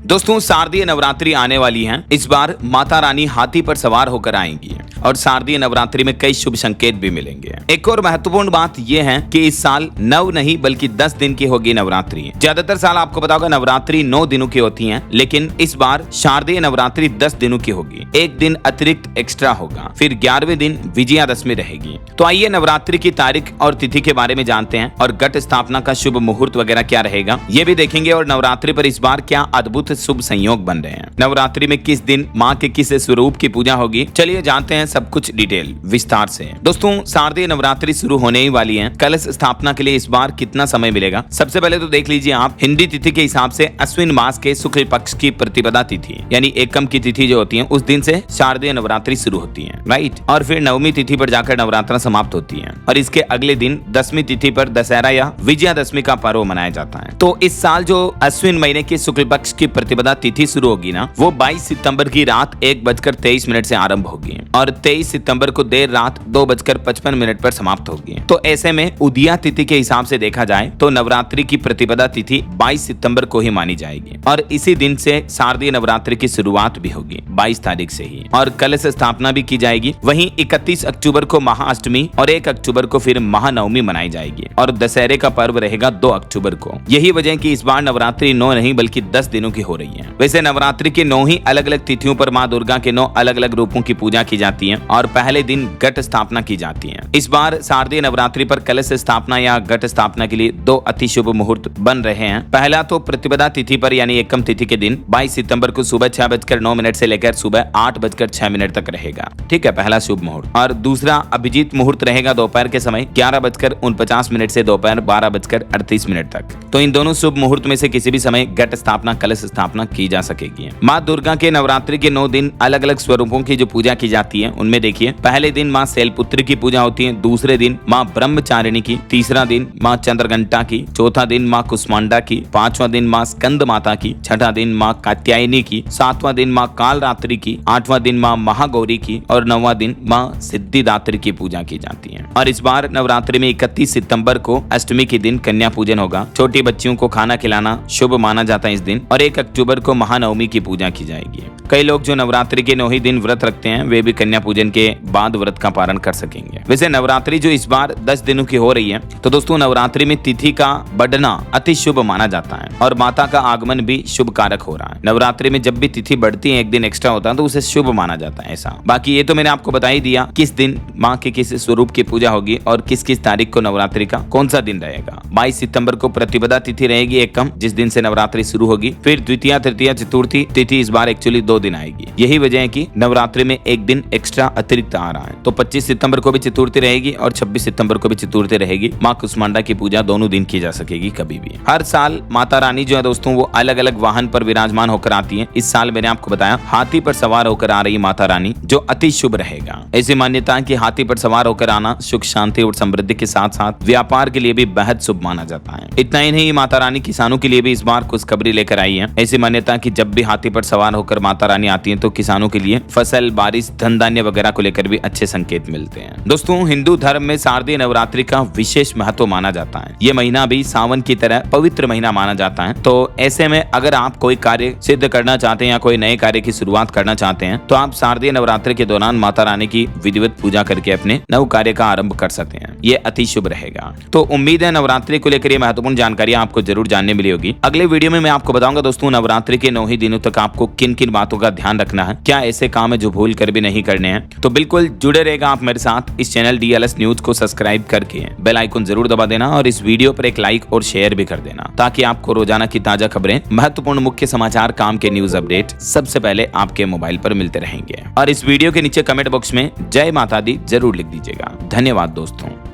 दोस्तों शारदीय नवरात्रि आने वाली हैं। इस बार माता रानी हाथी पर सवार होकर आएंगी और शारदीय नवरात्रि में कई शुभ संकेत भी मिलेंगे। एक और महत्वपूर्ण बात यह है कि इस साल 9 नहीं बल्कि 10 दिन की होगी नवरात्रि। ज्यादातर साल आपको पता होगा नवरात्रि 9 दिनों की होती हैं, लेकिन इस बार शारदीय नवरात्रि 10 दिनों की होगी। एक दिन अतिरिक्त एक्स्ट्रा होगा, फिर 11वें दिन विजयादशमी रहेगी। तो आइए नवरात्रि की तारीख और तिथि के बारे में जानते हैं और घट स्थापना का शुभ मुहूर्त वगैरह क्या रहेगा ये भी देखेंगे और नवरात्रि पर इस बार क्या अद्भुत शुभ संयोग बन रहे हैं। नवरात्रि में किस दिन माँ के किस स्वरूप की पूजा होगी, चलिए जानते हैं सब कुछ डिटेल विस्तार से। दोस्तों शारदीय नवरात्रि शुरू होने ही वाली है। कलश स्थापना के लिए इस बार कितना समय मिलेगा, सबसे पहले तो देख लीजिए आप। हिंदी तिथि के हिसाब से अश्विन मास के शुक्ल पक्ष की प्रतिपदा तिथि यानी एकम की तिथि जो होती है उस दिन से शारदीय नवरात्रि शुरू होती है, राइट। और फिर 9वीं तिथि पर जाकर नवरात्रा समाप्त होती है और इसके अगले दिन 10वीं तिथि पर दशहरा या विजयादशमी का पर्व मनाया जाता है। तो इस साल जो अश्विन महीने के शुक्ल पक्ष की प्रतिपदा तिथि शुरू होगी ना, वो 22 सितंबर की रात 1:23 से आरंभ होगी और 23 सितंबर को देर रात 2:55 पर समाप्त होगी। तो ऐसे में उदया तिथि के हिसाब से देखा जाए तो नवरात्रि की प्रतिपदा तिथि 22 सितंबर को ही मानी जाएगी और इसी दिन से शारदीय नवरात्रि की शुरुआत भी होगी 22 तारीख से ही, और कलश स्थापना भी की जाएगी। वहीं 31 अक्टूबर को महाअष्टमी और 1 अक्टूबर को फिर महानवमी मनाई जाएगी और दशहरे का पर्व रहेगा 2 अक्टूबर को। यही वजह कि इस बार नवरात्रि 9 नहीं बल्कि 10 दिनों की हो रही है। वैसे नवरात्रि के 9 ही अलग अलग तिथियों पर माँ दुर्गा के 9 अलग अलग रूपों की पूजा की जाती है और पहले दिन घट स्थापना की जाती है। इस बार शारदीय नवरात्रि पर कलश स्थापना या घट स्थापना के लिए 2 अति शुभ मुहूर्त बन रहे हैं। पहला तो प्रतिपदा तिथि पर यानी एकम तिथि के दिन 22 सितंबर को सुबह 6:09 से लेकर सुबह 8:06 तक रहेगा, ठीक है, पहला शुभ मुहूर्त। और दूसरा अभिजीत मुहूर्त रहेगा दोपहर के समय 11:49 से दोपहर 12:38 तक। तो इन दोनों शुभ मुहूर्त में से किसी भी समय घट स्थापना कलश स्थापना की जा सकेगी। माँ दुर्गा के नवरात्रि के 9 दिन अलग अलग स्वरूपों की जो पूजा की जाती है उनमें देखिए, पहले दिन माँ शैलपुत्री की पूजा होती है, दूसरे दिन माँ ब्रह्मचारिणी की, तीसरा दिन माँ चंद्रघंटा की, चौथा दिन माँ कुष्मांडा की, 5वां दिन माँ स्कंद माता की, 6ठा दिन माँ कात्यायनी की, 7वां दिन माँ कालरात्रि की, 8वां दिन माँ महागौरी की और 9वां दिन माँ सिद्धिदात्री की पूजा की जाती है। और इस बार नवरात्रि में 31 सितंबर को अष्टमी के दिन कन्या पूजन होगा। छोटी बच्चियों को खाना खिलाना शुभ माना जाता है इस दिन और 1 अक्टूबर को महानवमी की पूजा की जाएगी। कई लोग जो नवरात्रि के 9 ही दिन व्रत रखते हैं वे भी कन्या पूजन के बाद व्रत का पालन कर सकेंगे। वैसे नवरात्रि जो इस बार 10 दिनों की हो रही है, तो दोस्तों नवरात्रि में तिथि का बढ़ना अति शुभ माना जाता है और माता का आगमन भी शुभ कारक हो रहा है। नवरात्रि में जब भी तिथि बढ़ती है, एक दिन एक्स्ट्रा होता है, तो उसे शुभ माना जाता है ऐसा। बाकी ये तो मैंने आपको बता ही दिया किस दिन माँ के किस स्वरूप की पूजा होगी और किस किस तारीख को नवरात्रि का कौन सा दिन रहेगा। 22 सितंबर को प्रतिपदा तिथि रहेगी एकम, जिस दिन से नवरात्रि शुरू होगी। फिर द्वितीय तृतीय चतुर्थी तिथि इस बार एक्चुअली 2 दिन आएगी। यही वजह है कि नवरात्रि में एक दिन एक्स्ट्रा अतिरिक्त आ रहा है। तो 25 सितंबर को भी चतुर्थी रहेगी और 26 सितंबर को भी चतुर्थी रहेगी। माँ कुष्मांडा की पूजा दोनों दिन की जा सकेगी कभी भी। हर साल माता रानी जो है दोस्तों वो अलग अलग वाहन पर विराजमान होकर आती है। इस साल मैंने आपको बताया हाथी पर सवार होकर आ रही माता रानी, जो अति शुभ रहेगा। ऐसी मान्यता है कि हाथी पर सवार होकर आना सुख शांति और समृद्धि के साथ साथ व्यापार के लिए भी बेहद शुभ माना जाता है। इतना ही नहीं, माता रानी किसानों के लिए भी इस बार खुशखबरी लेकर आई है। ऐसी मान्यता कि जब भी हाथी पर सवार होकर माता रानी आती है तो किसानों के लिए फसल, बारिश, धन धान्य वगैरह को लेकर भी अच्छे संकेत मिलते हैं। दोस्तों हिंदू धर्म में शारदीय नवरात्रि का विशेष महत्व माना जाता है। ये महीना भी सावन की तरह पवित्र महीना माना जाता है। तो ऐसे में अगर आप कोई कार्य सिद्ध करना चाहते हैं या कोई नए कार्य की शुरुआत करना चाहते हैं तो आप शारदीय नवरात्रि के दौरान माता रानी की विधिवत पूजा करके अपने नव कार्य का आरंभ कर सकते हैं। ये अति शुभ रहेगा। तो उम्मीद है नवरात्रि को लेकर ये महत्वपूर्ण जानकारी आपको जरूर जानने मिली होगी। अगले वीडियो में मैं आपको बताऊंगा दोस्तों नवरात्रि के 9 ही दिनों तक आपको किन किन बातों का ध्यान रखना है, क्या ऐसे काम है जो भूल कर भी नहीं करने हैं। तो बिल्कुल जुड़े रहेगा आप मेरे साथ। इस चैनल DLS न्यूज को सब्सक्राइब करके बेल आइकन जरूर दबा देना और इस वीडियो पर एक लाइक और शेयर भी कर देना ताकि आपको रोजाना की ताजा खबरें, महत्वपूर्ण मुख्य समाचार, काम के न्यूज अपडेट सबसे पहले आपके मोबाइल पर मिलते रहेंगे। और इस वीडियो के नीचे कमेंट बॉक्स में जय माता दी जरूर लिख दीजिएगा। धन्यवाद दोस्तों।